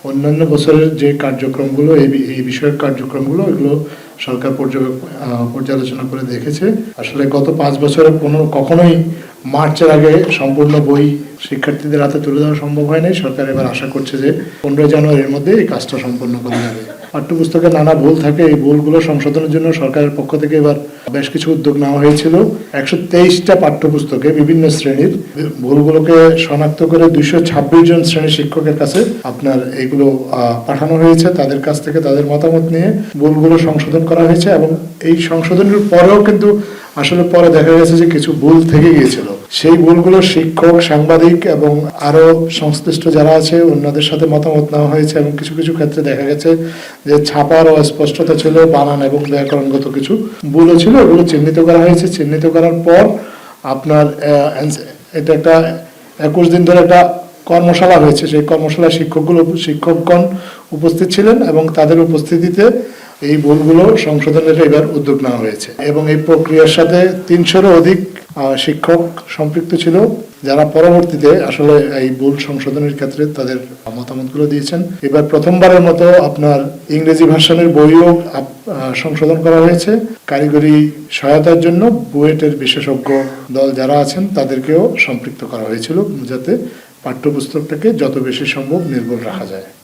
অন্যান্য বছরের যে কার্যক্রমগুলো এই বিষয়ক কার্যক্রমগুলো এগুলো সরকার পর্যালোচনা করে দেখেছে। আসলে গত 5 বছরে কখনোই মার্চের আগে সম্পূর্ণ বই শিক্ষার্থীদের হাতে তুলে দেওয়া সম্ভব হয় নাই। সরকার এবার আশা করছে যে 15 জানুয়ারির মধ্যে এই কাজটা সম্পন্ন করা যাবে। পাঠ্যপুস্তকে নানা ভুল থাকে, এই ভুলগুলো সংশোধনের জন্য সরকারের পক্ষ থেকে এবার বেশ কিছু উদ্যোগ নেওয়া হয়েছিল। 123টা পাঠ্যপুস্তকে বিভিন্ন শ্রেণীর ভুলগুলোকে শনাক্ত করে 226 জন শ্রেণী শিক্ষকের কাছে আপনার এইগুলো পাঠানো হয়েছে। তাদের কাছ থেকে তাদের মতামত নিয়ে ভুলগুলো সংশোধন করা হয়েছে এবং এই সংশোধনের পরেও কিন্তু আসলে পরে দেখা গেছে যে কিছু ভুল থেকে গিয়েছিল। সেই ভুলগুলো শিক্ষক, সাংবাদিক এবং আরো সংশ্লিষ্ট যারা আছে অন্যদের সাথে মতামত নেওয়া হয়েছে এবং কিছু কিছু ক্ষেত্রে দেখা গেছে যে ছাপার অস্পষ্টতা ছিল, বানান এবং ব্যাকরণগত কিছু ভুলও ছিল। এগুলো চিহ্নিত করা হয়েছে। চিহ্নিত করার পর আপনার এটা একটা 21 দিন ধরে একটা কর্মশালা হয়েছে। সেই কর্মশালায় শিক্ষকগণ উপস্থিত ছিলেন এবং তাদের উপস্থিতিতে এই ভুলগুলো সংশোধনের এবার উদ্যোগ নেওয়া হয়েছে এবং এই প্রক্রিয়ার সাথে 300-এরও অধিক শিক্ষক সম্পৃক্ত ছিল, যারা পরবর্তীতে আসলে এই ভুল সংশোধনের ক্ষেত্রে তাদের মতামতগুলো দিয়েছেন। এবার প্রথমবারের মতো আপনার ইংরেজি ভার্সনের বইও সংশোধন করা হয়েছে। কারিগরি সহায়তার জন্য বুয়েটের বিশেষজ্ঞ দল যারা আছেন তাদেরকেও সম্পৃক্ত করা হয়েছিল, যাতে পাঠ্যপুস্তকটাকে যত বেশি সম্ভব নির্ভুল রাখা যায়।